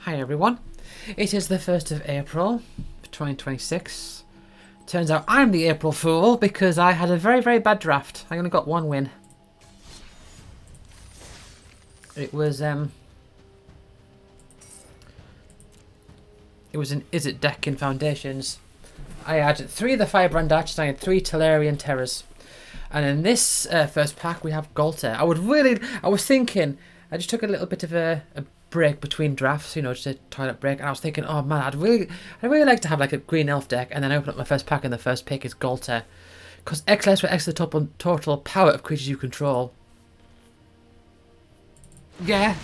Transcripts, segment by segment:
Hi everyone, it is the 1st of April 2026. Turns out I'm the April Fool because I had a very bad draft. I only got one win. It was an Izzet deck in Foundations. I had 3 of the Firebrand Archers, I had 3 Tellurian Terrors. And in this first pack we have Galter. I was thinking, I just took a little bit of a break between drafts, you know, just a toilet break, and I was thinking, oh man, I'd really like to have like a green elf deck, and then I open up my first pack and the first pick is Galter. Because X less for X the total power of creatures you control. Yeah.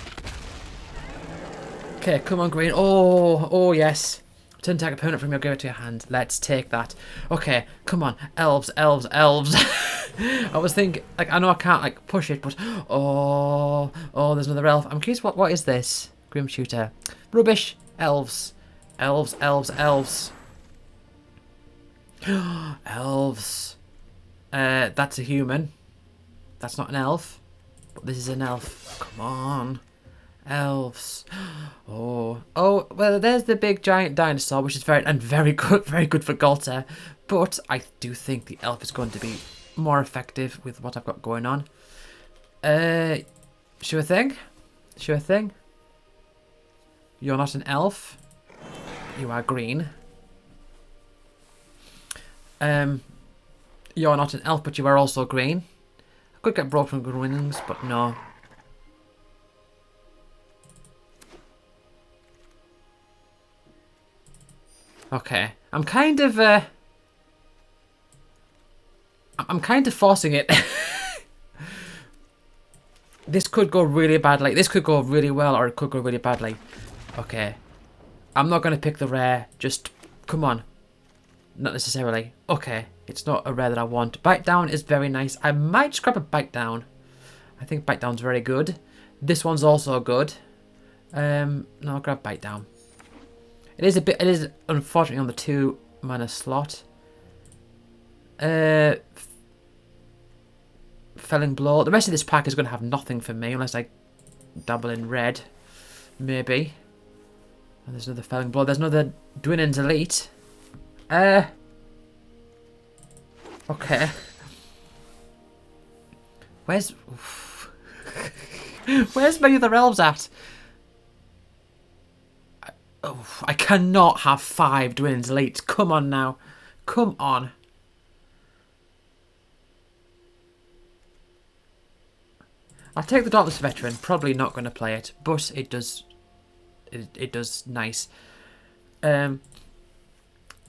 Okay, come on green. Oh yes. Turn attack opponent from your graveyard to your hand. Let's take that. Okay, come on. Elves. I was thinking, like, I know I can't, like, push it, but... Oh, there's another elf. I'm curious, what is this? Grim Shooter. Rubbish. Elves. Elves. Elves. That's a human. That's not an elf. But this is an elf. Come on. Elves. Oh, well, there's the big giant dinosaur, which is very good for Galter. But I do think the elf is going to be more effective with what I've got going on. Sure thing. You're not an elf. You are green. You're not an elf, but you are also green. I could get broken wings, but no. Okay, I'm kind of forcing it. This could go really badly. This could go really well, or it could go really badly. Okay, I'm not going to pick the rare. Just, come on. Not necessarily. Okay, it's not a rare that I want. Bite Down is very nice. I might just grab a Bite Down. I think Bite Down's very good. This one's also good. No, I'll grab Bite Down. It is unfortunately on the 2 mana slot. Felling Blow. The rest of this pack is going to have nothing for me unless I dabble in red. Maybe. And there's another Felling Blow. There's another Dwinnen's Elite. Okay. Where's my other elves at? Oh, I cannot have 5 Dwinnen's Elites. Come on now. Come on. I'll take the Dauntless Veteran. Probably not going to play it, but it does nice.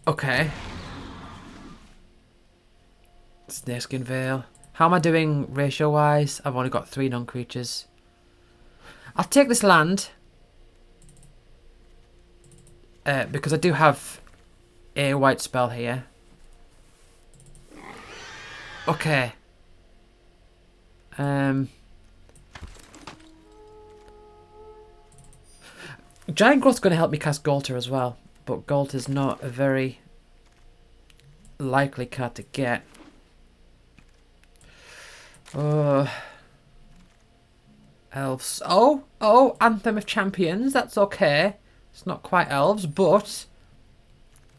Okay. Snakeskin Veil. How am I doing ratio-wise? I've only got 3 non-creatures. I'll take this land. Because I do have a white spell here. Okay. Giant Growth's going to help me cast Galter as well, but Galter's not a very likely card to get. Elves. Oh, Anthem of Champions. That's okay. It's not quite elves, but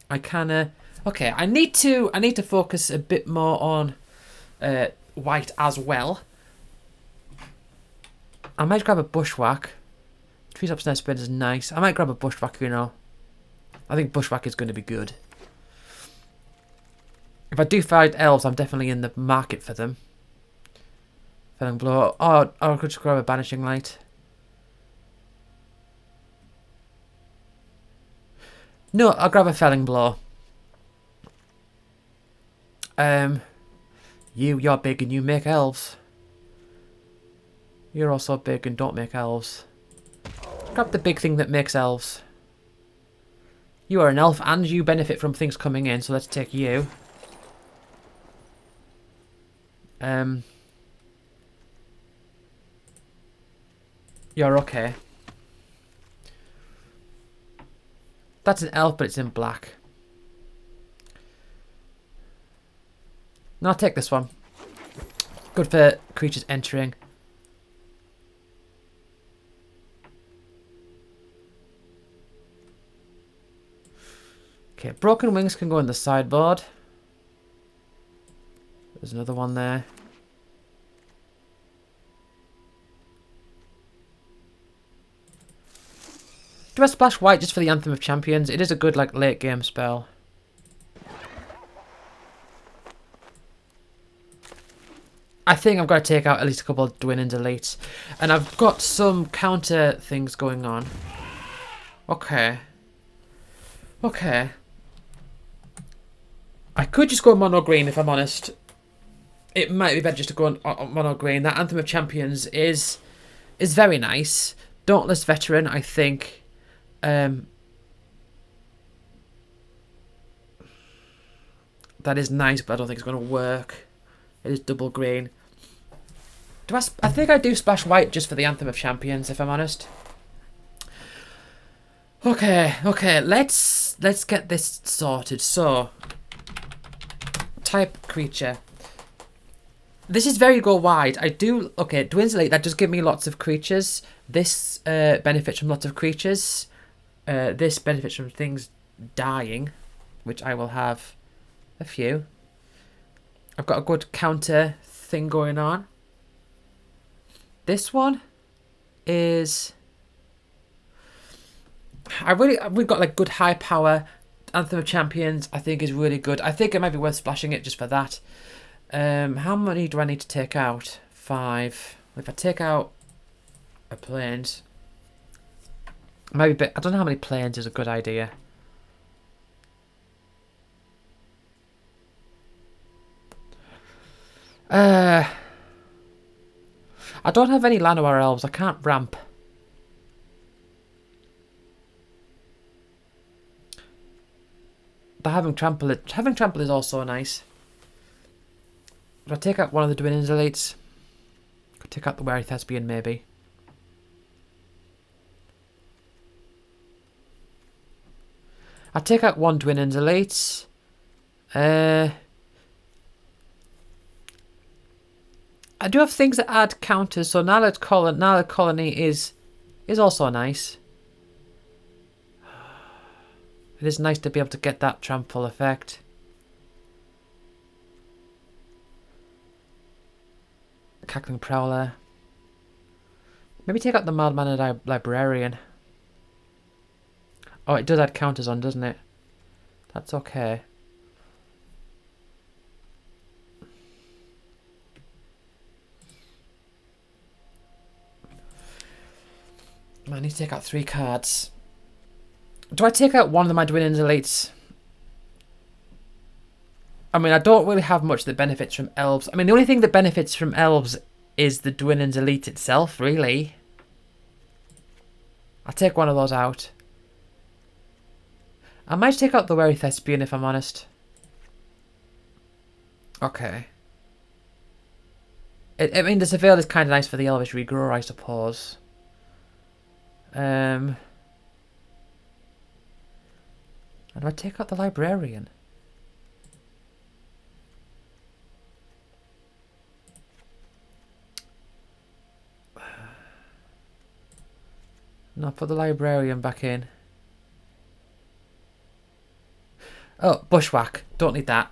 I can. Okay, I need to focus a bit more on white as well. I might grab a Bushwhack. Treetop Snare Spin is nice. I might grab a Bushwhack, you know. I think Bushwhack is going to be good. If I do find elves, I'm definitely in the market for them. Felling Blow. Oh, I could just grab a Banishing Light. No, I'll grab a Felling Blow. You're big and you make elves. You're also big and don't make elves. Grab the big thing that makes elves. You are an elf and you benefit from things coming in, so let's take you. You're okay. That's an elf, but it's in black. No, I'll take this one. Good for creatures entering. Okay, Broken Wings can go in the sideboard. There's another one there. Do I splash white just for the Anthem of Champions? It is a good like late game spell. I think I've got to take out at least a couple of Dwin and Deletes. And I've got some counter things going on. Okay. Okay. I could just go mono green if I'm honest. It might be better just to go on mono green. That Anthem of Champions is very nice. Dauntless Veteran, I think. That is nice, but I don't think it's going to work. It is double green. I think I do splash white just for the Anthem of Champions, if I'm honest. Okay, let's get this sorted. So, type creature. This is very go wide. Okay, Dwinslate, that does give me lots of creatures. This benefits from lots of creatures. This benefits from things dying, which I will have a few. I've got a good counter thing going on. This one is... We've got like good high power. Anthem of Champions I think is really good. I think it might be worth splashing it just for that. How many do I need to take out? 5. If I take out a planes, maybe I don't know how many planes is a good idea. I don't have any Llanowar elves. I can't ramp. But having trample is also nice. If I take out one of the Dwin Deletes, could take out the Wary Thespian maybe. I take out one Dwin Deletes. I do have things that add counters, so Naled Colony is also nice. It is nice to be able to get that trample effect. Cackling Prowler. Maybe take out the Mild-Mannered Librarian. Oh, it does add counters on, doesn't it? That's okay. I need to take out 3 cards. Do I take out one of my Dwin Deletes? I mean, I don't really have much that benefits from elves. I mean, the only thing that benefits from elves is the Dwin Delete itself, really. I'll take one of those out. I might take out the Wary Thespian if I'm honest. Okay. I mean, the Surveil is kind of nice for the Elvish Regrower, I suppose. And do I take out the Librarian? No, put the Librarian back in. Oh, Bushwhack. Don't need that.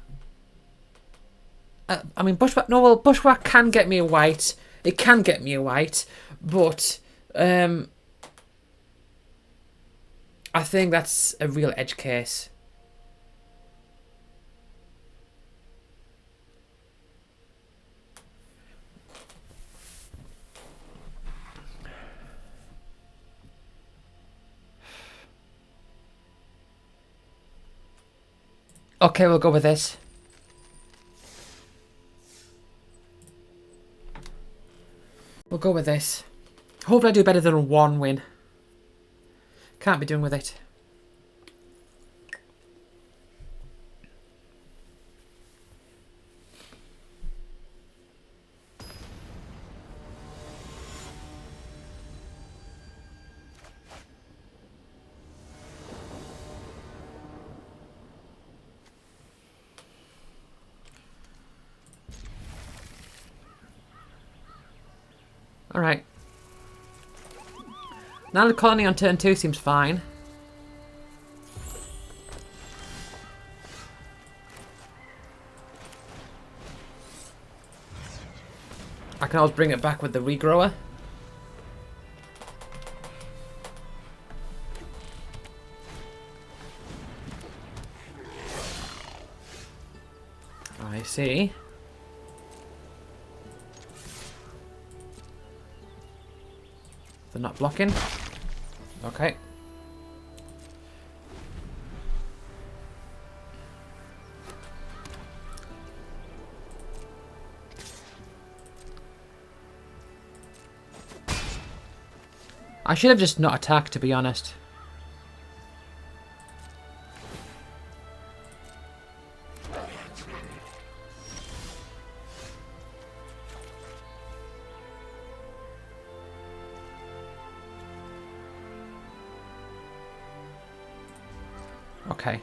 I mean, Bushwhack... No, well, Bushwhack can get me a white. It can get me a white. But, I think that's a real edge case. Okay, we'll go with this. We'll go with this. Hopefully I do better than 1 win. Can't be doing with it. Alright. Now the colony on turn 2 seems fine. I can always bring it back with the regrower. I see. They're not blocking. Okay. I should have just not attacked, to be honest. Okay.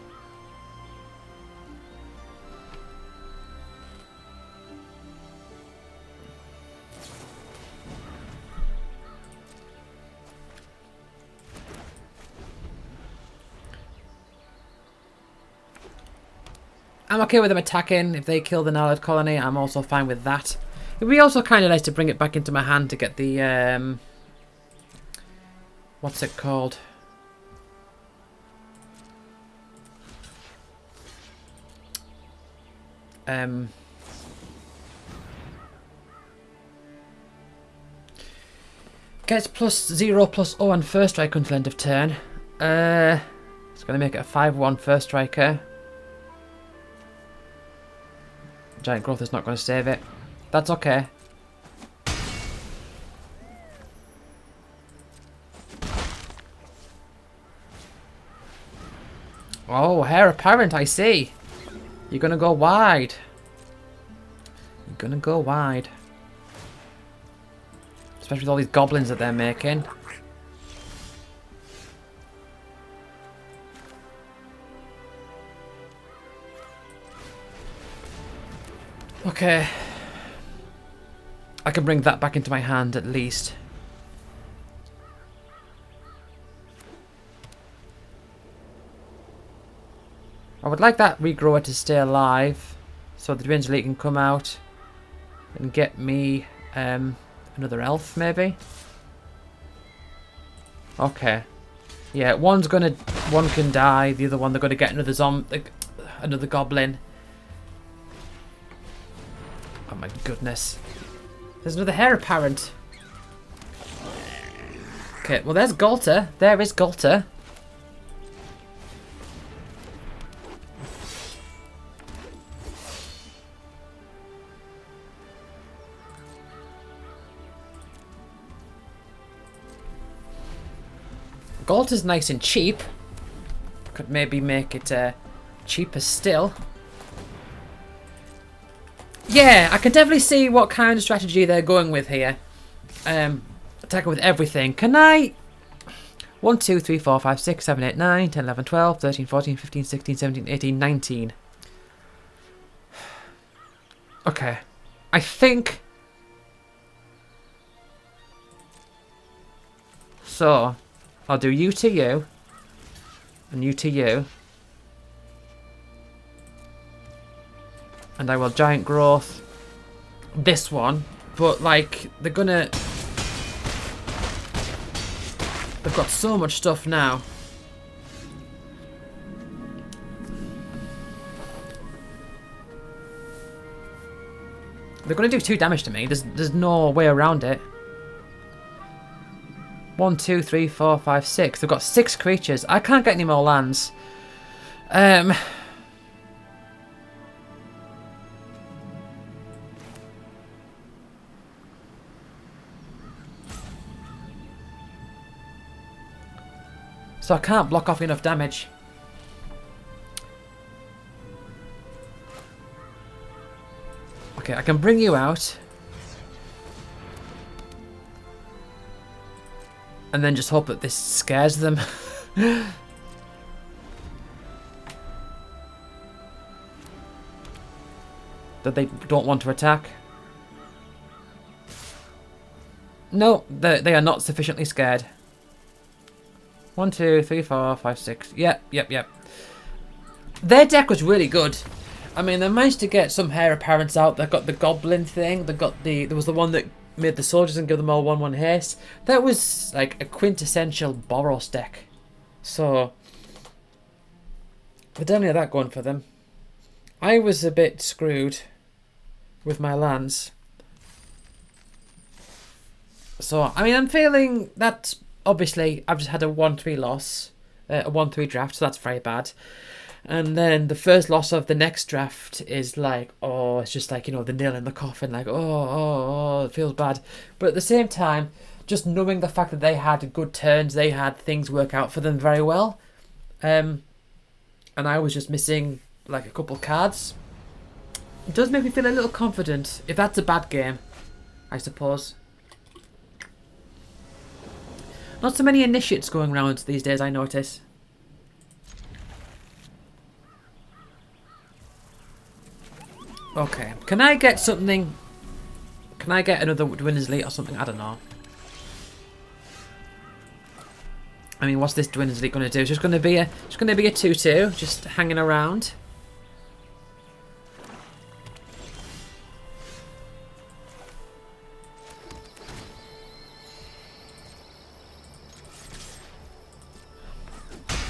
I'm okay with them attacking. If they kill the Nallard colony, I'm also fine with that. It'd be also kind of nice to bring it back into my hand to get the, what's it called? Gets +0/+0 on first strike until end of turn. It's going to make it a 5/1 first striker. Giant Growth is not going to save it. That's okay. Oh, Heir Apparent, I see. You're going to go wide. You're going to go wide. Especially with all these goblins that they're making. Okay. I can bring that back into my hand at least. I would like that regrower to stay alive so the Twins Elite can come out and get me another elf maybe. Okay. Yeah, one can die, the other one they're gonna get another goblin. Oh my goodness. There's another Heir Apparent. Okay, well there's Galter. There is Galter. Galter's nice and cheap. Could maybe make it cheaper still. Yeah, I can definitely see what kind of strategy they're going with here. Attacking with everything. Can I... 1, 2, 3, 4, 5, 6, 7, 8, 9, 10, 11, 12, 13, 14, 15, 16, 17, 18, 19. Okay. I think... So, I'll do you to you. And you to you. And I will Giant Growth this one. But, like, they're gonna... They've got so much stuff now. They're gonna do 2 damage to me. There's no way around it. 1, 2, 3, 4, 5, 6. They've got 6 creatures. I can't get any more lands. So I can't block off enough damage. Okay, I can bring you out. And then just hope that this scares them. That they don't want to attack. No, they are not sufficiently scared. 1, 2, 3, 4, 5, 6. Yep. Their deck was really good. I mean, they managed to get some heir apparents out. They got the goblin thing. There was the one that made the soldiers and give them all 1/1 haste. That was like a quintessential Boros deck. So they definitely had that going for them. I was a bit screwed with my lands. So, I mean, I'm feeling that, obviously, I've just had a 1-3 loss. A 1-3 draft, so that's very bad. And then the first loss of the next draft is like, oh, it's just like, you know, the nail in the coffin. Like, oh, it feels bad. But at the same time, just knowing the fact that they had good turns, they had things work out for them very well. And I was just missing like a couple cards. It does make me feel a little confident. If that's a bad game, I suppose. Not so many initiates going around these days, I notice. Okay, can I get something? Can I get another Dwindler's Elite or something? I don't know. I mean, what's this Dwindler's Elite going to do? It's just going to be a 2/2, just hanging around.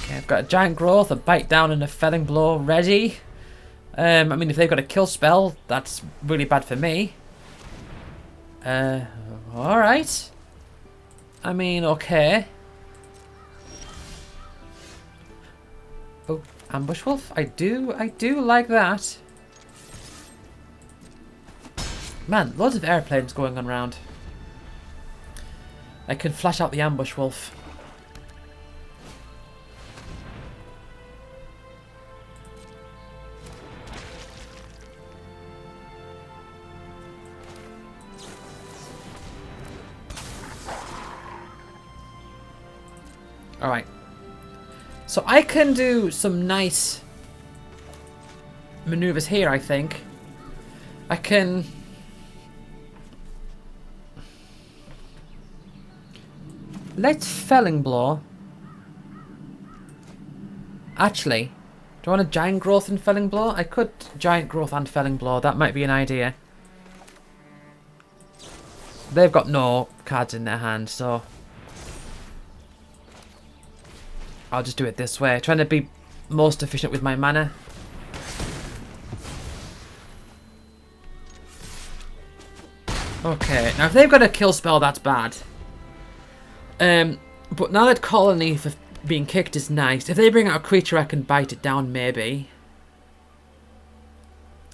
Okay, I've got a Giant Growth, a Bite Down, and a Felling Blow ready. I mean, if they've got a kill spell, that's really bad for me. Alright. I mean, okay. Oh, Ambush Wolf. I do like that. Man, loads of airplanes going on around. I can flash out the Ambush Wolf. Alright. So I can do some nice maneuvers here, I think. I can... Let's Felling Blow. Actually, do I want a Giant Growth and Felling Blow? I could Giant Growth and Felling Blow. That might be an idea. They've got no cards in their hand, so... I'll just do it this way. Trying to be most efficient with my mana. Okay, now if they've got a kill spell, that's bad. But now that Colony for being kicked is nice. If they bring out a creature, I can bite it down, maybe.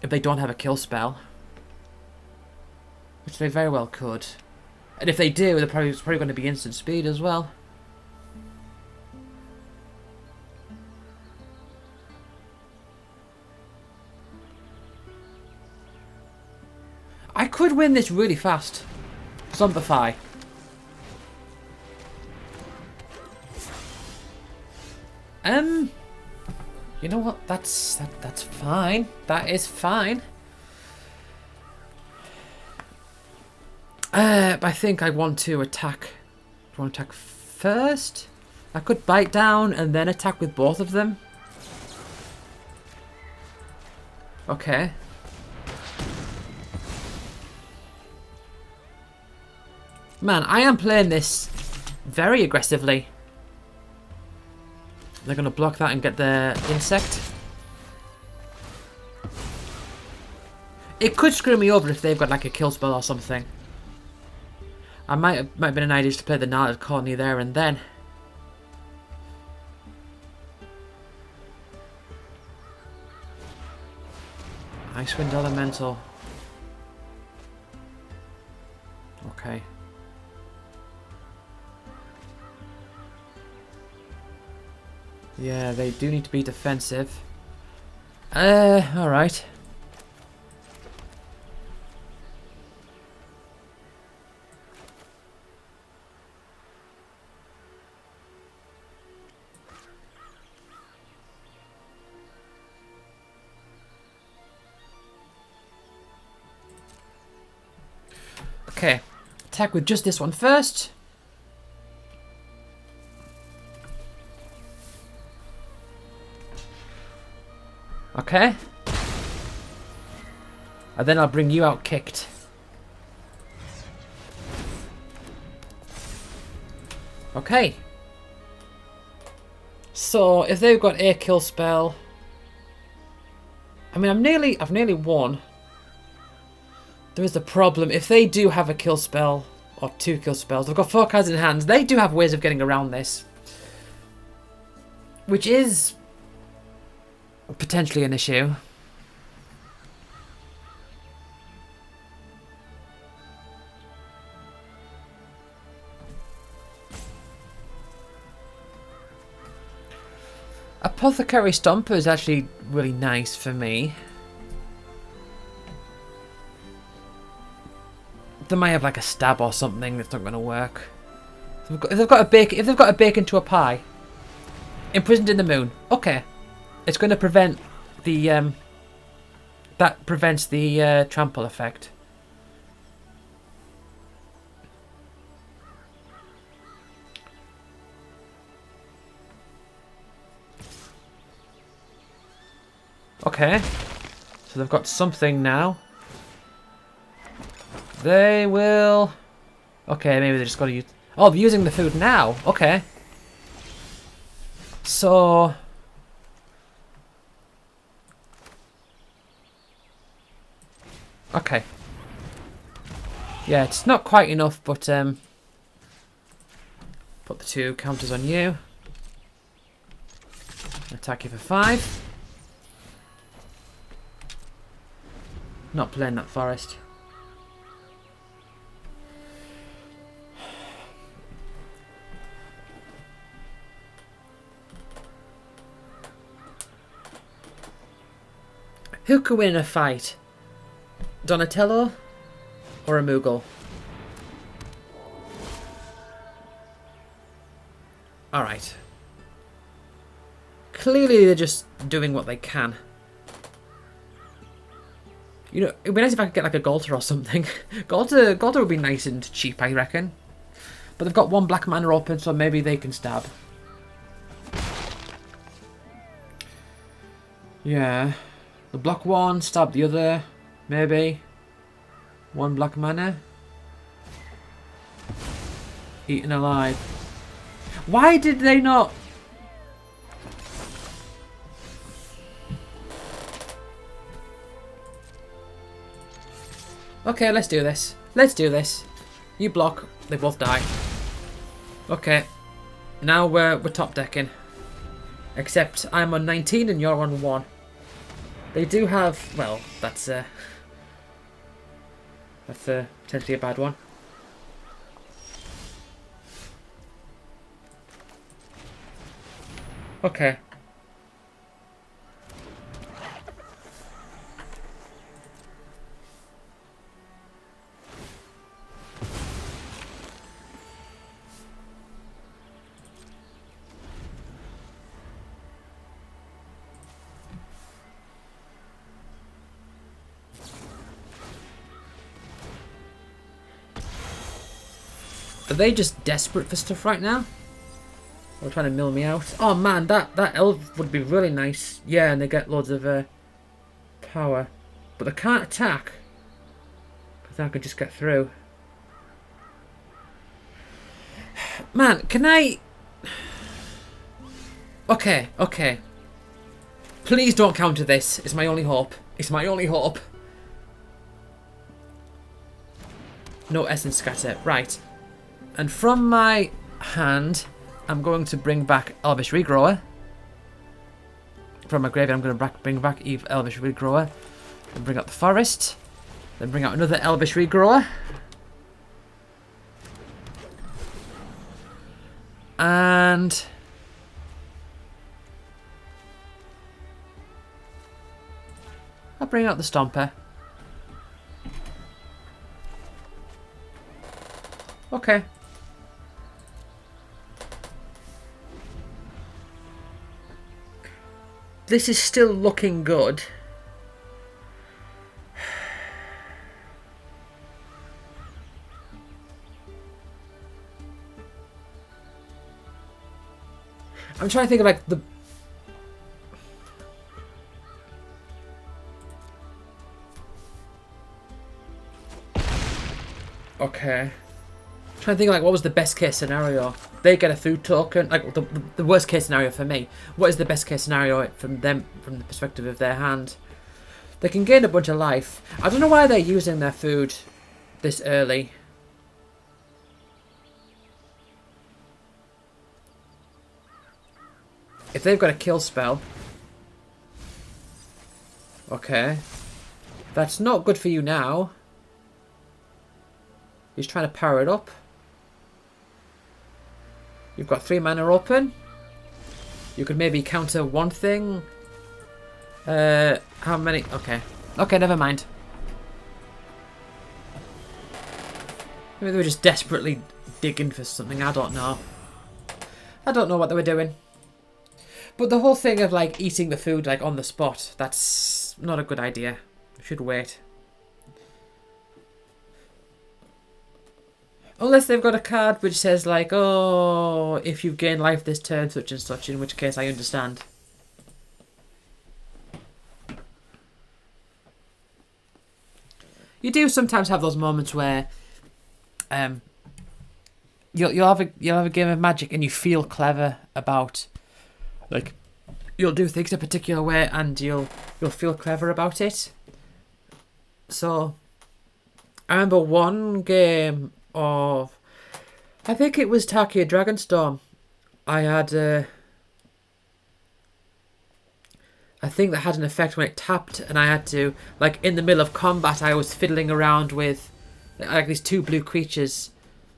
If they don't have a kill spell. Which they very well could. And if they do, it's probably going to be instant speed as well. I could win this really fast. Zombify. You know what? That's fine. That is fine. I think I want to attack. Do I want to attack first? I could bite down and then attack with both of them. Okay. Man, I am playing this very aggressively. They're going to block that and get the insect. It could screw me over if they've got like a kill spell or something. I might have been an idea to play the Gnarled Colony there and then. Icewind Elemental. Okay. Yeah, they do need to be defensive. Alright. Okay. Attack with just this one first. Okay. And then I'll bring you out kicked. Okay. So if they've got a kill spell, I mean, I've nearly won. There is the problem. If they do have a kill spell or 2 kill spells, they've got 4 cards in hand. They do have ways of getting around this, which is potentially an issue. Apothecary Stomper is actually really nice for me. They might have like a stab or something that's not going to work. If they've got a bake into a pie, imprisoned in the moon. Okay, it's going to prevent the that prevents the trample effect. Okay, so they've got something now. They will... Okay, maybe they just got to use... Oh, they're using the food now. Okay. So... Okay. Yeah, it's not quite enough, but... Put the 2 counters on you. Attack you for 5. Not playing that forest. Who could win in a fight? Donatello or a Moogle? Alright. Clearly they're just doing what they can. You know, it'd be nice if I could get like a Galter or something. Galter would be nice and cheap, I reckon. But they've got 1 black mana open, so maybe they can stab. Yeah. The block 1, stab the other, maybe. 1 black mana. Eaten alive. Why did they not... Okay, let's do this. Let's do this. You block, they both die. Okay. Now we're top decking. Except I'm on 19 and you're on 1. They do have... Well, that's potentially a bad one. Okay. Are they just desperate for stuff right now? Or trying to mill me out? Oh man, that elf would be really nice. Yeah, and they get loads of power. But they can't attack. Because then I could just get through. Man, can I... Okay, okay. Please don't counter this. It's my only hope. It's my only hope. No essence scatter. Right. And from my hand, I'm going to bring back Elvish Regrower. From my graveyard, I'm going to bring back Elvish Regrower. Then bring out the forest. Then bring out another Elvish Regrower. And... I'll bring out the Stomper. Okay. This is still looking good. I'm trying to think of like the... Okay. Trying to think like what was the best case scenario. They get a food token. Like the worst case scenario for me. What is the best case scenario from them, from the perspective of their hand? They can gain a bunch of life. I don't know why they're using their food this early. If they've got a kill spell. Okay. That's not good for you now. He's trying to power it up. You've got 3 mana open. You could maybe counter one thing. How many? Okay. Okay, never mind. Maybe they were just desperately digging for something. I don't know. I don't know what they were doing. But the whole thing of like eating the food like on the spot, that's not a good idea. Should wait. Unless they've got a card which says like, oh, if you've gained life this turn, such and such, in which case I understand. You do sometimes have those moments where you'll have a game of Magic and you feel clever about, like, you'll do things a particular way and you'll feel clever about it. So I remember one game of, I think it was Takia Dragonstorm. I had I think that had an effect when it tapped, and I had to, like, in the middle of combat, I was fiddling around with like these 2 blue creatures,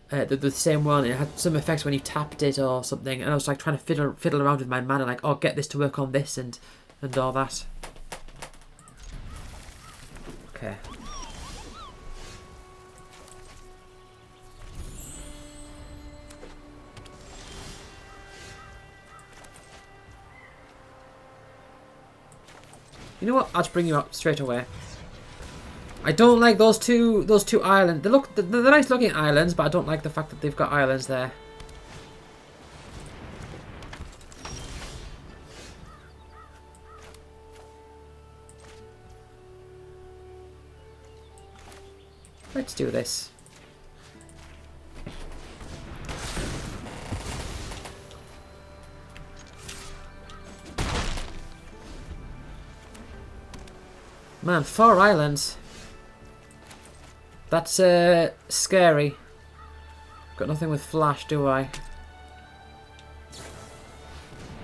the same one, and it had some effects when you tapped it or something, and I was like trying to fiddle around with my mana, like, oh, get this to work on this and all that. Okay. You know what? I'll just bring you up straight away. I don't like those two islands. They're nice looking islands, but I don't like the fact that they've got islands there. Let's do this. Man, 4 islands. That's scary. Got nothing with flash, do I?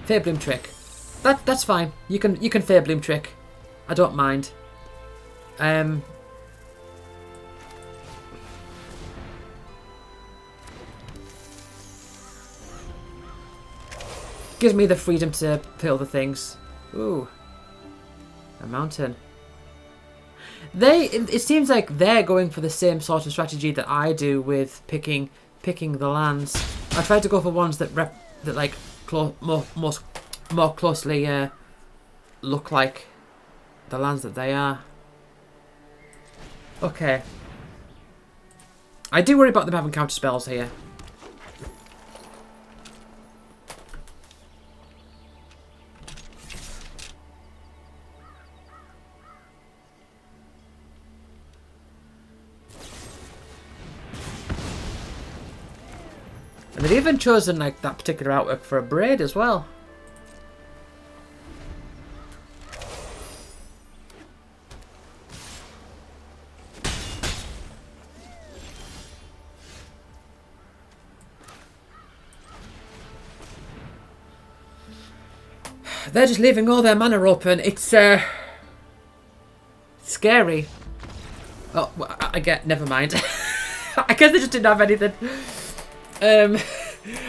Fair Bloom Trick. That's fine. You can Fair Bloom Trick. I don't mind. Gives me the freedom to fill the things. Ooh. A mountain. It seems like they're going for the same sort of strategy that I do with picking the lands. I try to go for ones that like more closely look like the lands that they are. Okay. I do worry about them having counter spells here. And they've even chosen like that particular artwork for a braid as well. They're just leaving all their mana open. It's scary. Oh, well, I get. Never mind. I guess they just didn't have anything.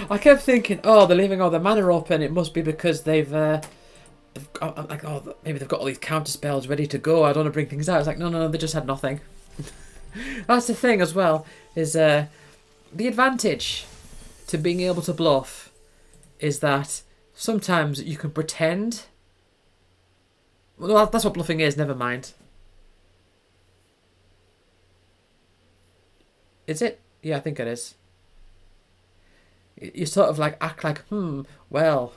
I kept thinking, oh, they're leaving all their mana open. It must be because they've got, like, oh, maybe they've got all these counter spells ready to go. I don't want to bring things out. It's like, no, they just had nothing. That's the thing as well. Is the advantage to being able to bluff is that sometimes you can pretend. Well, that's what bluffing is. Never mind. Is it? Yeah, I think it is. You sort of like act like, well,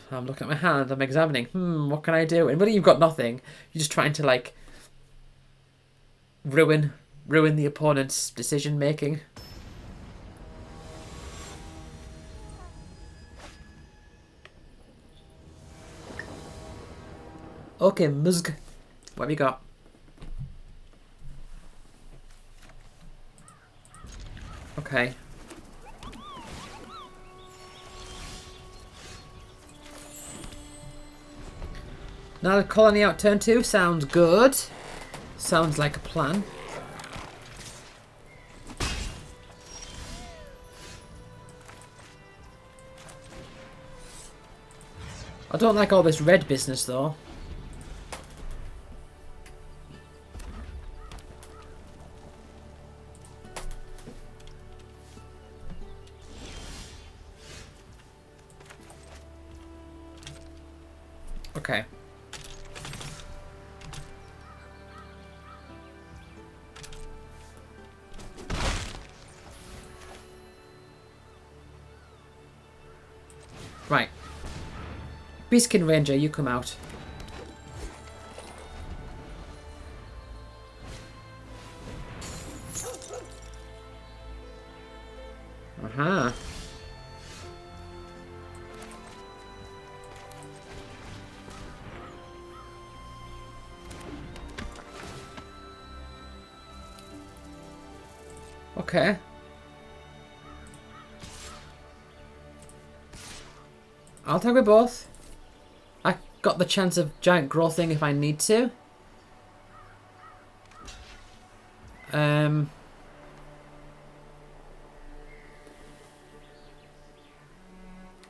I'm looking at my hand, I'm examining, what can I do? And when you've got nothing, you're just trying to like ruin ruin the opponent's decision making. Okay, Muzg. What have you got? Okay. Now the colony out turn 2 sounds good. Sounds like a plan. I don't like all this red business though. Okay. Right. Beastkin Ranger, you come out. Uh-huh. Okay. I'll take with both. I got the chance of giant growthing if I need to.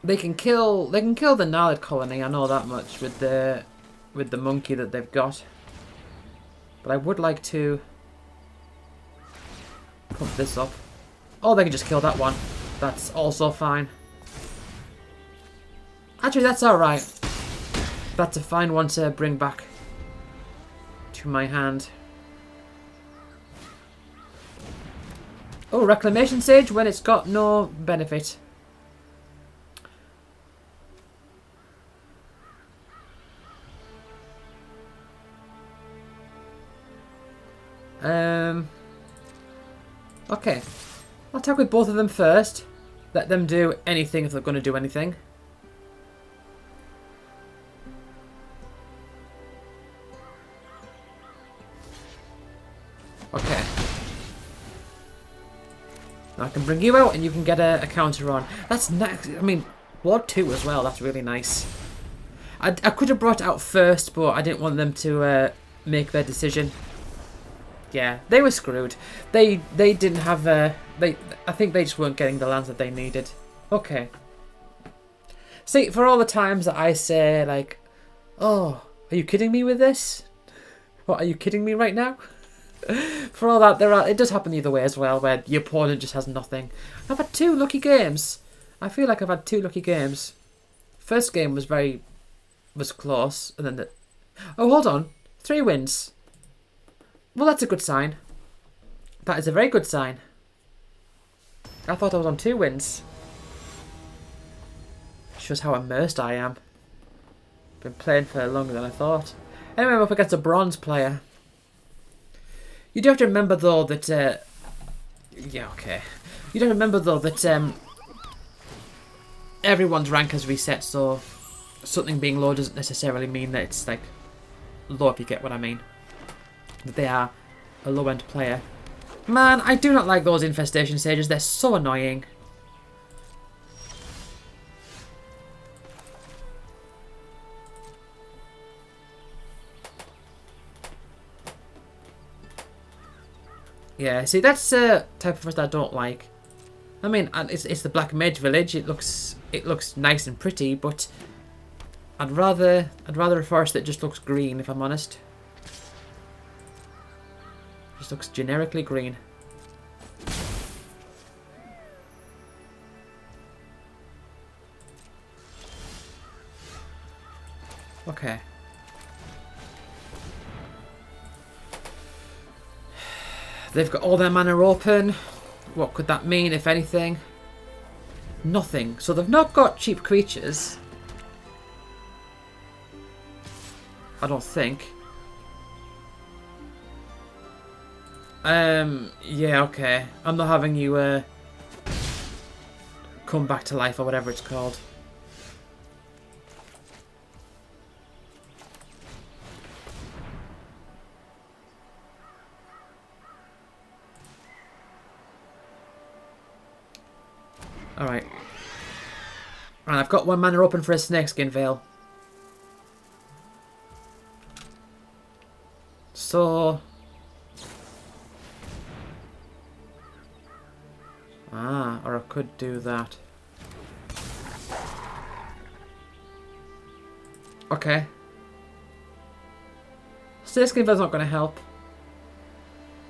They can kill the Gnarlid colony, I know that much, with the monkey that they've got. But I would like to pump this up. Oh, they can just kill that one. That's also fine. Actually, that's alright. That's a fine one to bring back to my hand. Oh, Reclamation Sage when it's got no benefit. Okay. I'll attack with both of them first. Let them do anything if they're going to do anything. Okay. Now I can bring you out and you can get a counter on. That's nice. I mean, Ward 2 as well. That's really nice. I could have brought it out first, but I didn't want them to make their decision. Yeah, they were screwed. They didn't have I think they just weren't getting the lands that they needed. Okay. See, for all the times that I say like, oh, are you kidding me with this? What, are you kidding me right now? For all that, it does happen the other way as well, where the opponent just has nothing. I've had 2 lucky games. I feel like I've had 2 lucky games. First game was close, and then oh, hold on, 3 wins. Well, that's a good sign. That is a very good sign. I thought I was on 2 wins. Shows how immersed I am. Been playing for longer than I thought. Anyway, I'm up against a bronze player. You do have to remember though that yeah, okay. You do have to remember though that everyone's rank has reset, so something being low doesn't necessarily mean that it's like low, if you get what I mean. That they are a low-end player. Man, I do not like those infestation sages. They're so annoying. Yeah, see, that's a type of forest I don't like. I mean, it's the Black Mage village. It looks nice and pretty, but I'd rather a forest that just looks green, if I'm honest. Just looks generically green. Okay. They've got all their mana open. What could that mean, if anything? Nothing. So they've not got cheap creatures. I don't think. Yeah, okay. I'm not having you, come back to life or whatever it's called. Alright. And I've got 1 mana open for a Snakeskin Veil. So... Ah, or I could do that. Okay. Snakeskin Veil's not going to help.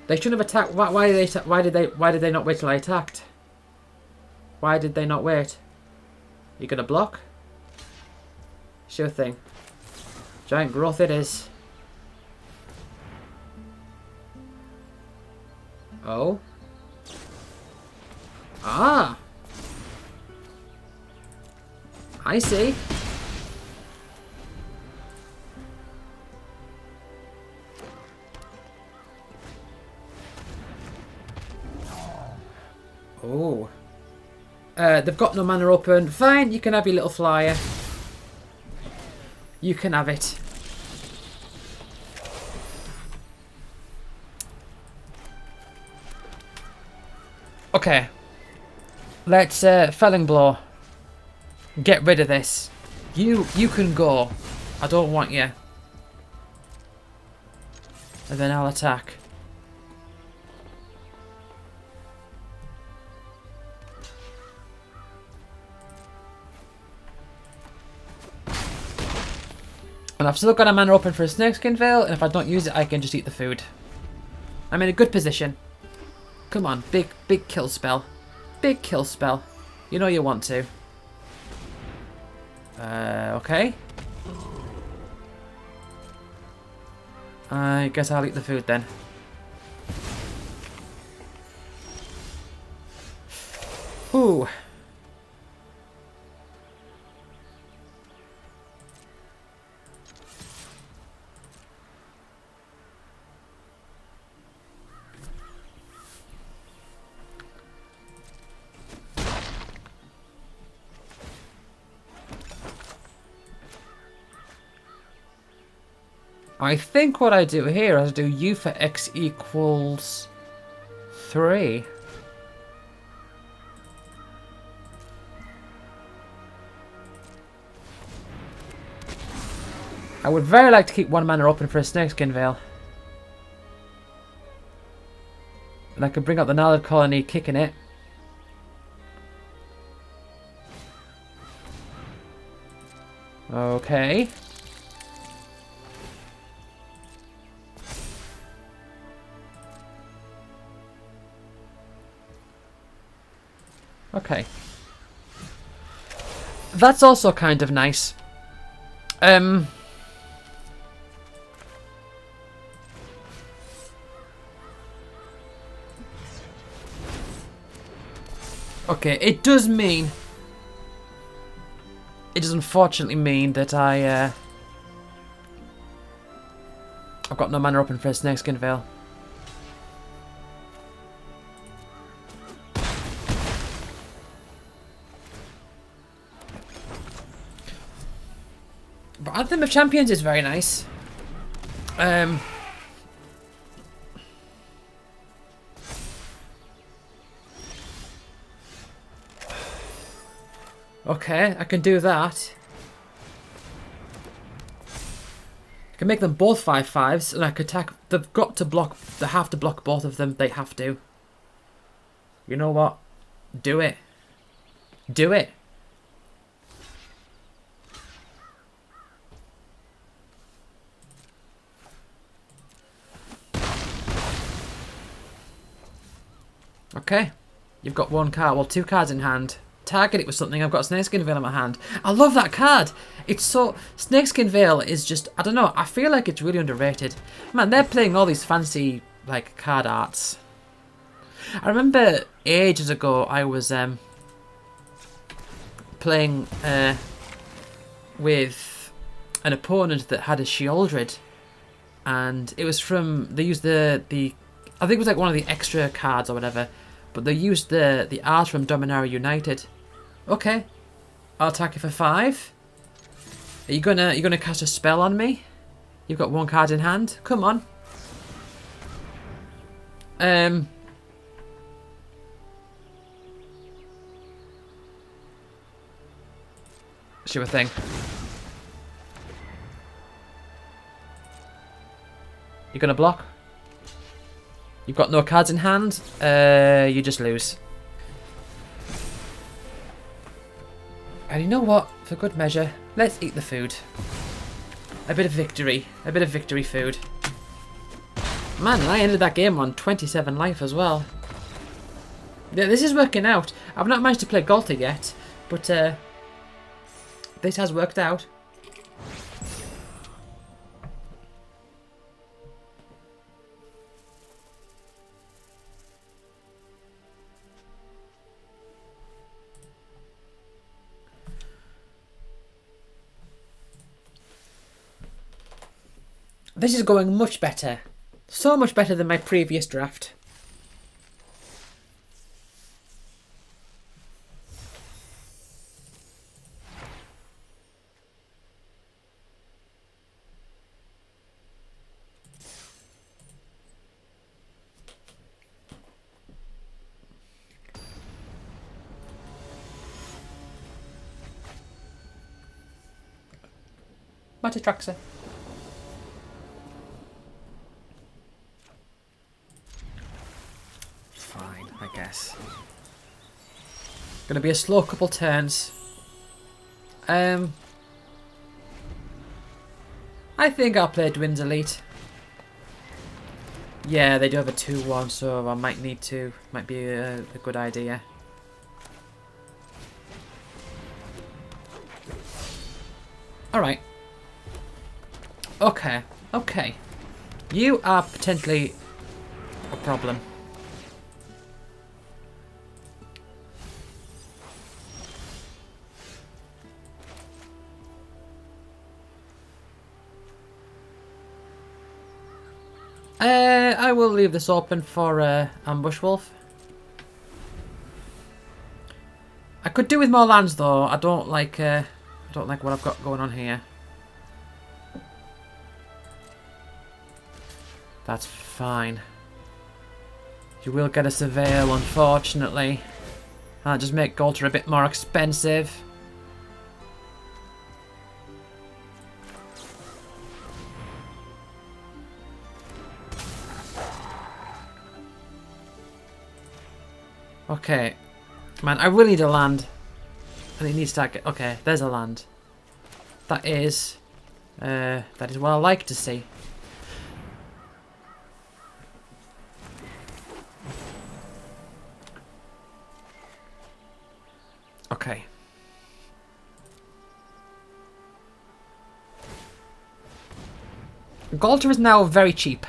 They shouldn't have attacked. Why did they not wait till I attacked? Why did they not wait? You gonna block? Sure thing. Giant growth it is. Oh. Ah. I see. Oh. They've got no mana open. Fine, you can have your little flyer. You can have it. Okay. Let's Felling Blow. Get rid of this. You can go. I don't want you. And then I'll attack. And I've still got a mana open for a Snakeskin Veil, and if I don't use it, I can just eat the food. I'm in a good position. Come on, big kill spell. Big kill spell. You know you want to. Okay. I guess I'll eat the food then. Ooh. I think what I do here is I do U for X equals 3. I would very like to keep 1 mana open for a Snakeskin Veil. And I could bring up the Nallid Colony, kicking it. Okay. Okay. That's also kind of nice. Okay, it does mean... It does unfortunately mean that I've got no mana open for a Snakeskin Veil. But Anthem of Champions is very nice. Okay, I can do that. I can make them both 5/5s, and I can attack. They've got to block. They have to block both of them. They have to. You know what? Do it. Do it. Okay. You've got 1 card. Well, 2 cards in hand. Target it with something. I've got Snakeskin Veil in my hand. I love that card. It's so... Snakeskin Veil is just... I don't know. I feel like it's really underrated. Man, they're playing all these fancy, like, card arts. I remember ages ago I was playing with an opponent that had a Sheoldred. And it was from... They used the I think it was like one of the extra cards or whatever. But they used the art from Dominaria United. Okay. I'll attack you for 5. Are you gonna cast a spell on me? You've got 1 card in hand. Come on. Sure thing. You gonna block? You've got no cards in hand. You just lose. And you know what? For good measure, let's eat the food. A bit of victory. A bit of victory food. Man, I ended that game on 27 life as well. Yeah, this is working out. I've not managed to play Galter yet, but this has worked out. This is going much better. So much better than my previous draft. Matatraxa. Fine, I guess. Gonna be a slow couple turns. I think I'll play Dwind's Elite. Yeah, they do have a 2-1, so I might need to. Might be a good idea. Alright. Okay, okay. You are potentially a problem. I will leave this open for Ambush Wolf. I could do with more lands though. I don't like what I've got going on here. That's fine. You will get a Surveil, unfortunately. That'll just make Galter a bit more expensive. Okay. Man, I really need a land. And it needs to... Okay, there's a land. That is what I like to see. Okay. Galter is now very cheap.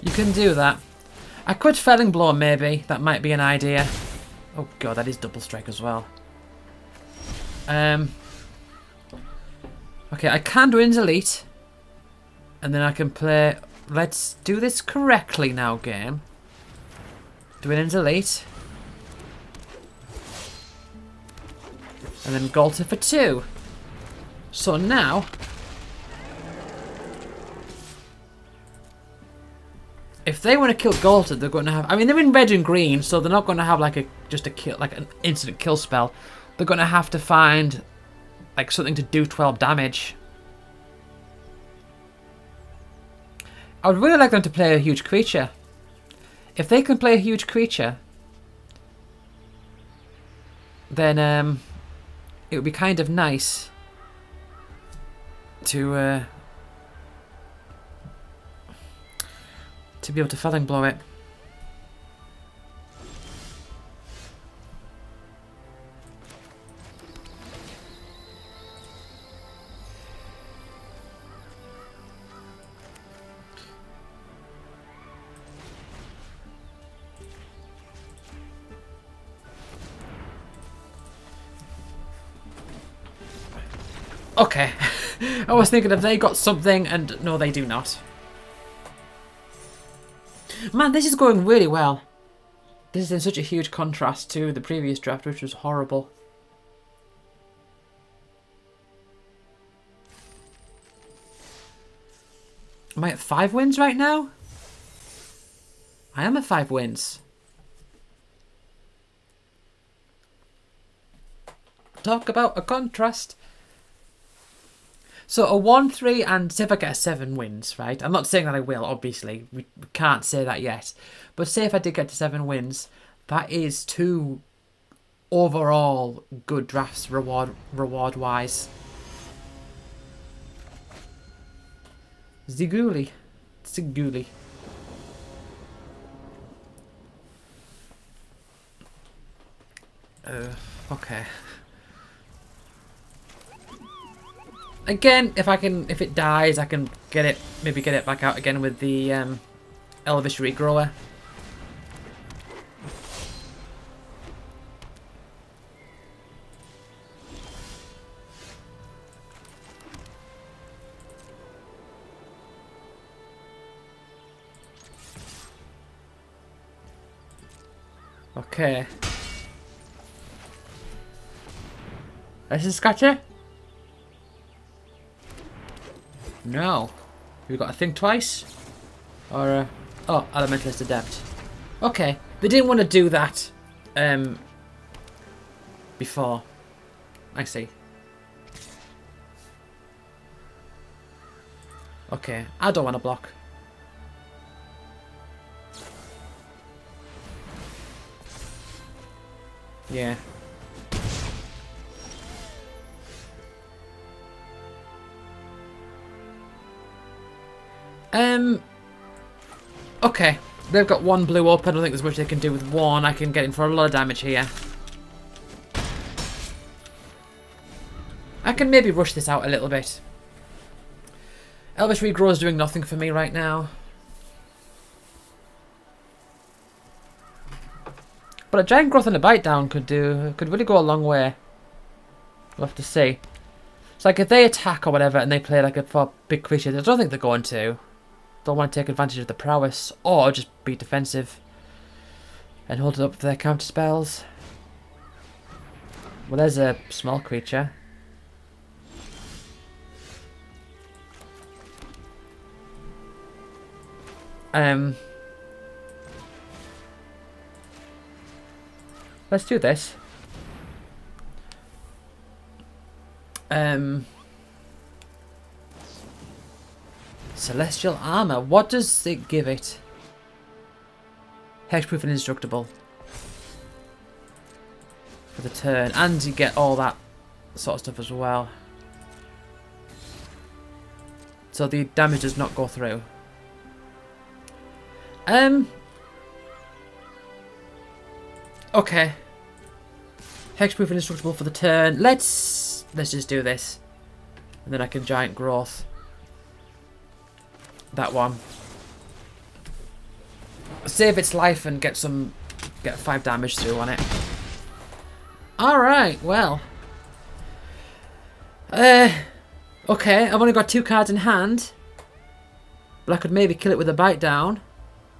You can do that. I could Felling Blow maybe. That might be an idea. Oh god, that is double strike as well. Okay, I can do Dwind's Elite. And then I can play... Let's do this correctly now, game. Dwind's Elite. And then Galter for 2. So now... If they want to kill Galter, they're going to have... I mean, they're in red and green, so they're not going to have like an instant kill spell. They're going to have to find like something to do 12 damage. I would really like them to play a huge creature. If they can play a huge creature, then it would be kind of nice to be able to Felling Blow it. Okay. I was thinking if they got something, and no, they do not. Man, this is going really well. This is in such a huge contrast to the previous draft, which was horrible. Am I at 5 wins right now? I am at 5 wins. Talk about a contrast. So a 1-3 and say if I get a 7 wins, right? I'm not saying that I will, obviously. We can't say that yet. But say if I did get to 7 wins, that is 2 overall good drafts reward-wise. Ziguli. Ziguli. Okay. Again, if it dies, I can get it, maybe get it back out again with the Elvish Regrower. Okay. This is Scratcher? No. We've got to think twice? Or, oh, Elementalist Adept. Okay. They didn't want to do that, before. I see. Okay. I don't want to block. Yeah. Okay. They've got 1 blue up. I don't think there's much they can do with 1. I can get in for a lot of damage here. I can maybe rush this out a little bit. Elvish Regrow is doing nothing for me right now. But a Giant Growth and a Bite Down could really go a long way. We'll have to see. It's like if they attack or whatever and they play like a big creature, I don't think they're going to. Don't want to take advantage of the prowess or just be defensive and hold it up for their counter spells. Well, there's a small creature. Let's do this. Celestial Armor. What does it give it? Hexproof and Indestructible. For the turn. And you get all that sort of stuff as well. So the damage does not go through. Okay. Hexproof and Indestructible for the turn. Let's just do this. And then I can Giant Growth. That one. Save its life and get 5 damage through on it. Alright, well. Okay, I've only got 2 cards in hand. But I could maybe kill it with a Bite Down.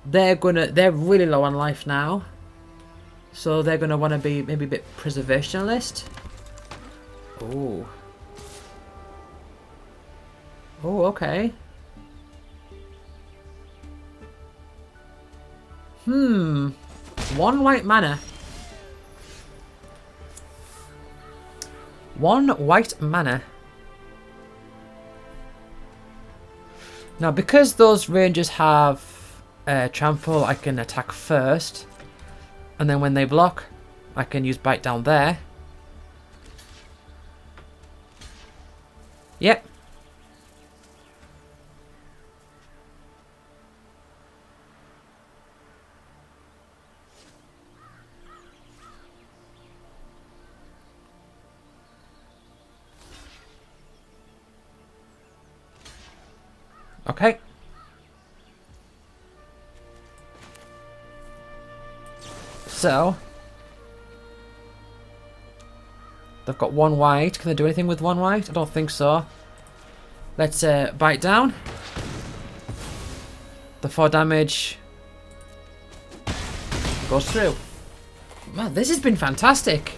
They're really low on life now. So they're gonna wanna be maybe a bit preservationalist. Oh. Oh, okay. 1 white mana. 1 white mana. Now, because those rangers have trample, I can attack first. And then when they block, I can use Bite Down there. Yep. Okay. So They've got 1 white. Can they do anything with 1 white? I don't think so. Let's bite down. The 4 damage goes through. Man, this has been fantastic.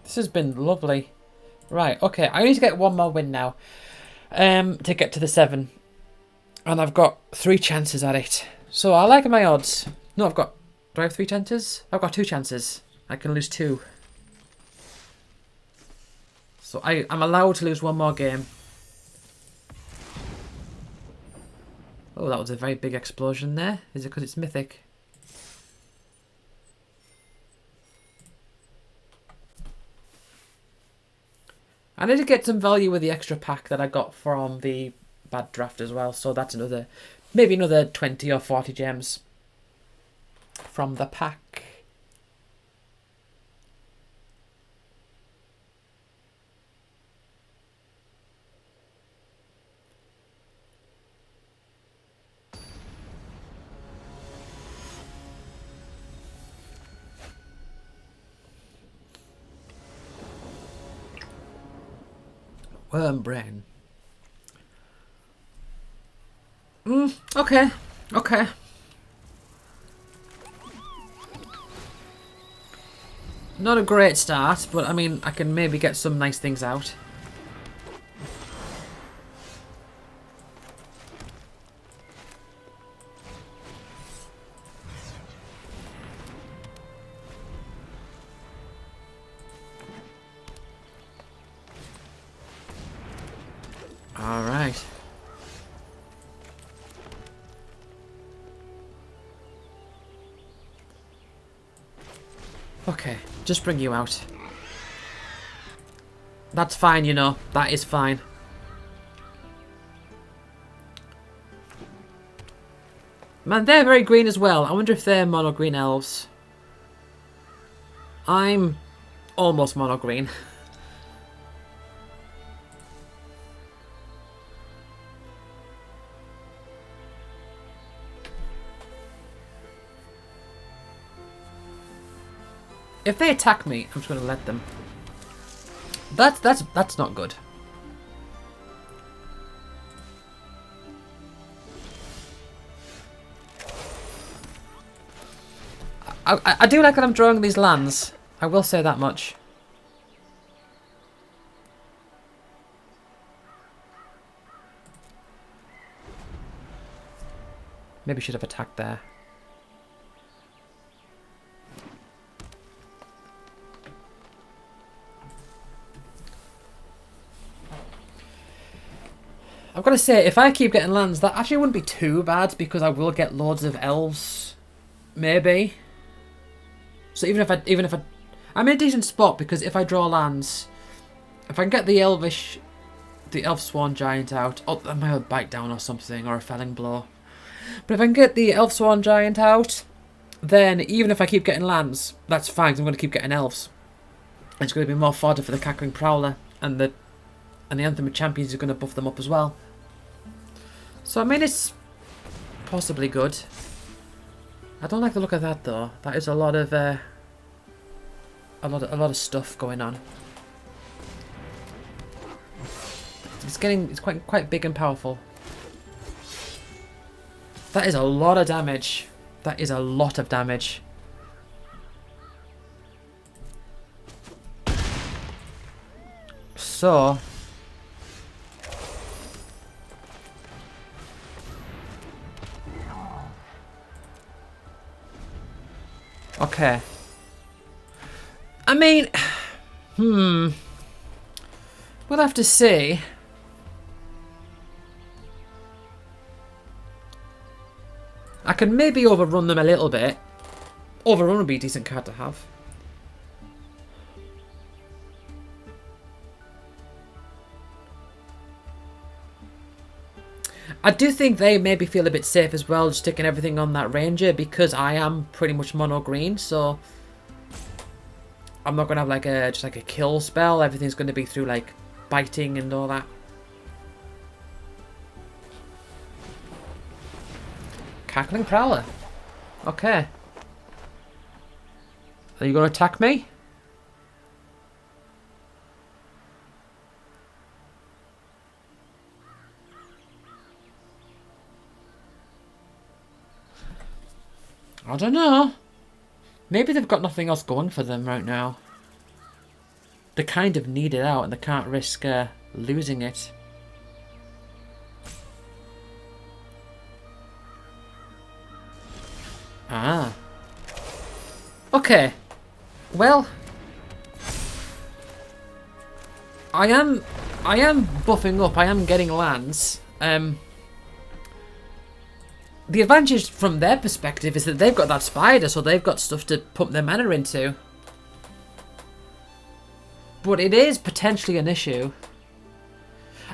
This has been lovely. Right, okay, I need to get 1 more win now. To get to the 7. And I've got 3 chances at it. So I like my odds. No, I've got... Do I have 3 chances? I've got 2 chances. I can lose 2. So I'm allowed to lose 1 more game. Oh, that was a very big explosion there. Is it because it's mythic? I need to get some value with the extra pack that I got from the bad draft as well. So that's another, maybe another 20 or 40 gems from the pack. Worm brain. Okay. Okay. Not a great start, but I mean, I can maybe get some nice things out. All right. Okay, just bring you out. That's fine, you know. That is fine. Man, they're very green as well. I wonder if they're mono green elves. I'm almost mono green. If they attack me, I'm just going to let them. That's not good. I do like that I'm drawing these lands. I will say that much. Maybe should have attacked there. I've got to say, if I keep getting lands, that actually wouldn't be too bad because I will get loads of elves, maybe. So even if I'm in a decent spot because if I draw lands, if I can get the elf swan giant out, oh, I might have a bite down or something or a felling blow. But if I can get the elf swan giant out, then even if I keep getting lands, that's fine. 'Cause I'm going to keep getting elves. It's going to be more fodder for the cackling prowler and the Anthem of Champions is going to buff them up as well. So I mean, it's possibly good. I don't like the look of that though. That is a lot of stuff going on. It's quite big and powerful. That is a lot of damage. That is a lot of damage. So okay. I mean, we'll have to see. I can maybe overrun them a little bit. Overrun would be a decent card to have. I do think they maybe feel a bit safe as well, just sticking everything on that ranger because I am pretty much mono green, so I'm not gonna have just like a kill spell. Everything's gonna be through like biting and all that. Cackling Prowler. Okay. Are you going to attack me? I don't know. Maybe they've got nothing else going for them right now. They kind of need it out and they can't risk losing it. Ah. Okay. Well, I am buffing up. I am getting lands. The advantage from their perspective is that they've got that spider, so they've got stuff to pump their mana into. But it is potentially an issue.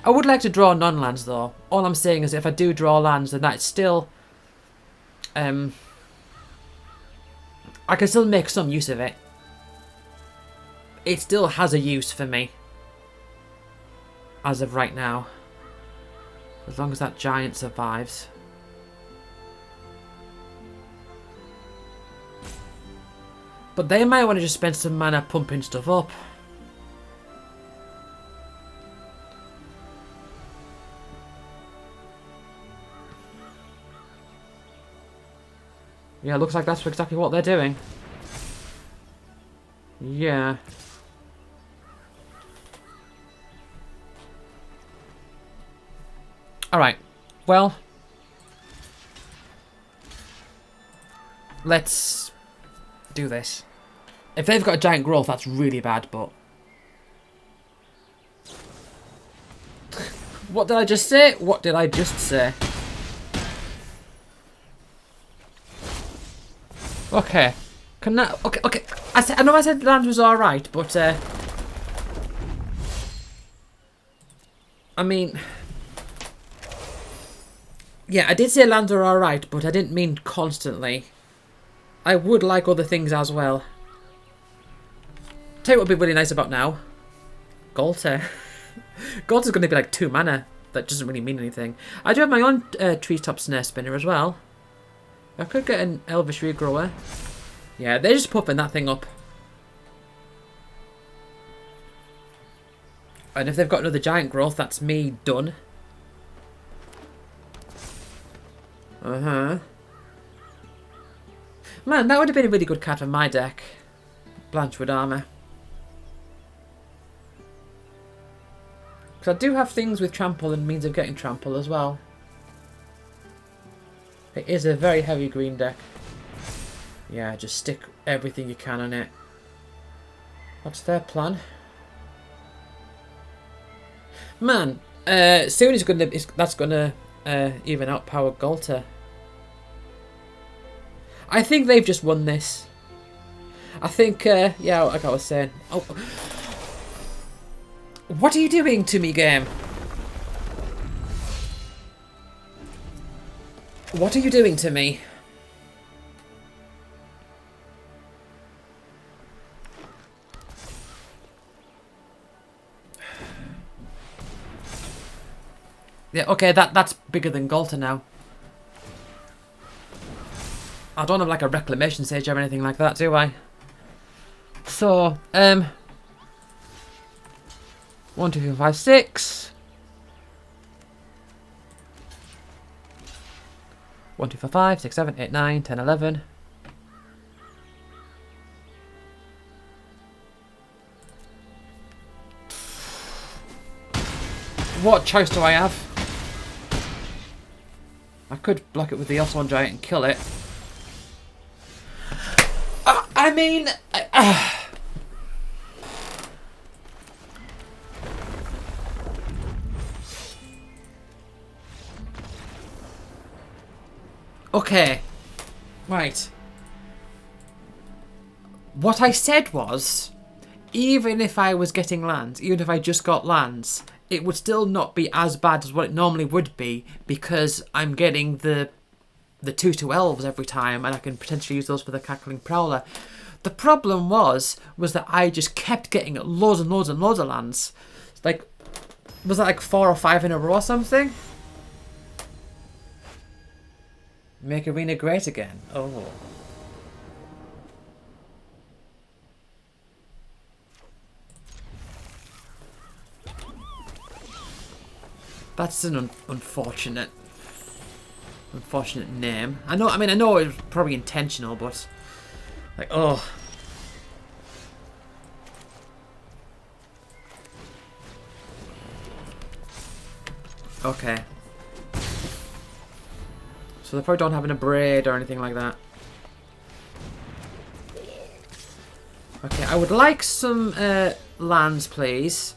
I would like to draw non-lands though. All I'm saying is if I do draw lands, then that's still... I can still make some use of it. It still has a use for me. As of right now. As long as that giant survives. But they might want to just spend some mana pumping stuff up. Yeah, it looks like that's exactly what they're doing. Yeah. Alright. Well. Let's do this. If they've got a giant growth, that's really bad, but... What did I just say? What did I just say? Okay. Can that... Okay, okay. I know I said land was alright, but... I mean... Yeah, I did say lands are alright, but I didn't mean constantly. I would like other things as well. Tell you what would be really nice about now. Galter. Galter's going to be like 2 mana. That doesn't really mean anything. I do have my own treetop snare spinner as well. I could get an Elvish Regrower. Yeah, they're just pumping that thing up. And if they've got another giant growth, that's me done. Uh-huh. Man, that would have been a really good card for my deck. Blanchwood Armour. Because I do have things with trample and means of getting trample as well. It is a very heavy green deck. Yeah, just stick everything you can on it. What's their plan? Man, soon that's gonna even outpower Galter. I think they've just won this. I think, yeah, like I was saying. Oh, what are you doing to me, game? What are you doing to me? Yeah, okay, that's bigger than Galter now. I don't have like a reclamation sage or anything like that, do I? So, 1, 2, 3, 4, 5, 6. 1, 2, 4, 5, 6, 7, 8, 9, 10, 11. What choice do I have? I could block it with the Oswan Giant and kill it. I mean... Okay. Right. What I said was, even if I was getting lands, even if I just got lands, it would still not be as bad as what it normally would be, because I'm getting the 2/2 elves every time, and I can potentially use those for the Cackling Prowler. The problem was that I just kept getting loads and loads and loads of lands. Like, was that like 4 or 5 in a row or something? Make arena great again. Oh. That's an unfortunate name. I know. I mean, I know it was probably intentional, but like, oh. Okay. So they probably don't have an braid or anything like that. Okay, I would like some lands, please.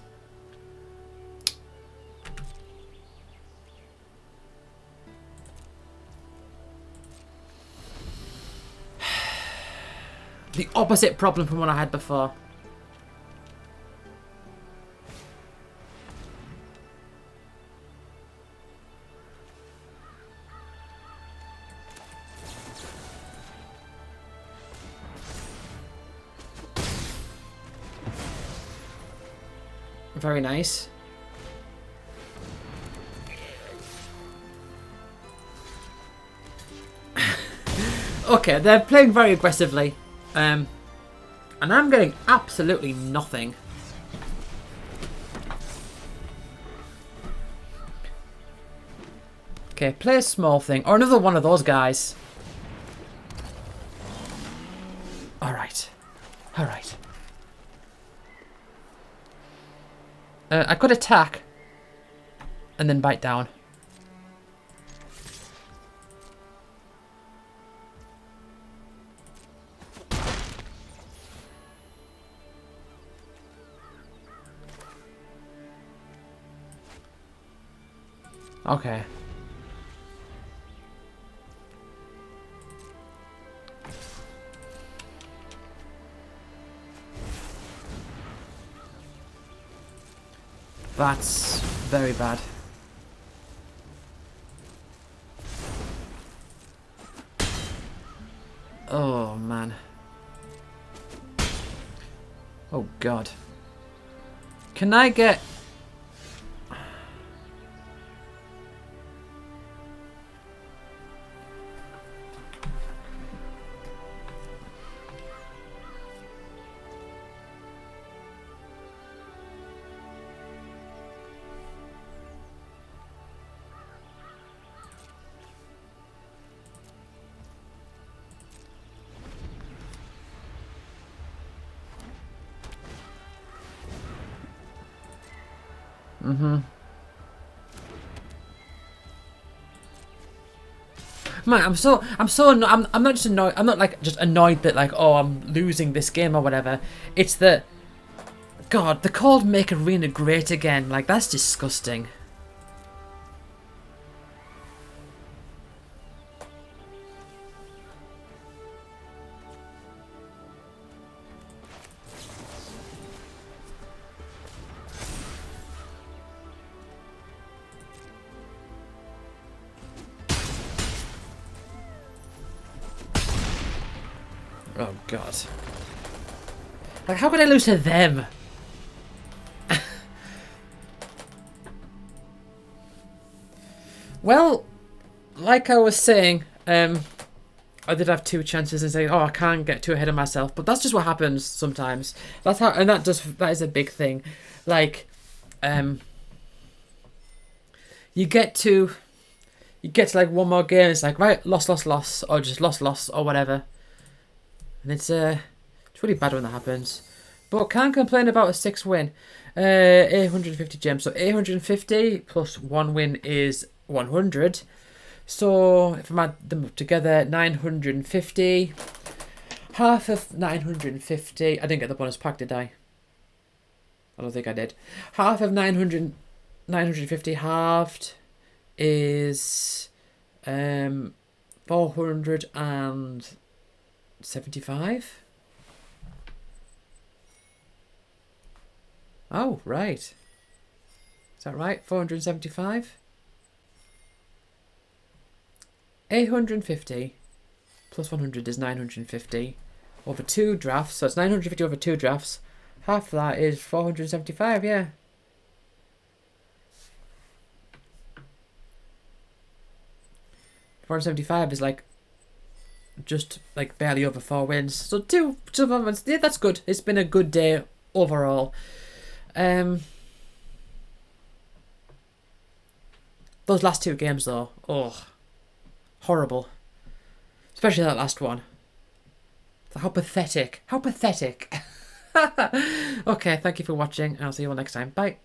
The opposite problem from what I had before. Very nice. Okay, they're playing very aggressively. And I'm getting absolutely nothing. Okay, play a small thing. Or another one of those guys. Alright. Alright. I could attack. And then bite down. Okay. That's very bad. Oh, man. Oh, God. Can I get... Man, I'm not just annoyed. I'm not like just annoyed that like, oh, I'm losing this game or whatever. It's that, God, the called make arena great again. Like, that's disgusting. Oh, God. Like, how could I lose to them? Well, like I was saying, I did have two chances and say, oh, I can't get too ahead of myself. But that's just what happens sometimes. That's how, and that is a big thing. Like, you get to like one more game, it's like, right, loss, or just loss, or whatever. And it's really bad when that happens. But can't complain about a 6 win. 850 gems. So 850 plus 1 win is 100. So if I add them up together, 950. Half of 950. I didn't get the bonus pack, did I? I don't think I did. Half of 950 halved is 475. Oh, right. Is that right? 475? 850 plus 100 is 950 over 2 drafts. So it's 950 over 2 drafts. Half of that is 475, yeah. 475 is like just like barely over 4 wins. So two moments. Yeah, that's good. It's been a good day overall. Those last 2 games though, oh, horrible. Especially that last one. How pathetic. How pathetic. Okay, thank you for watching, and I'll see you all next time. Bye.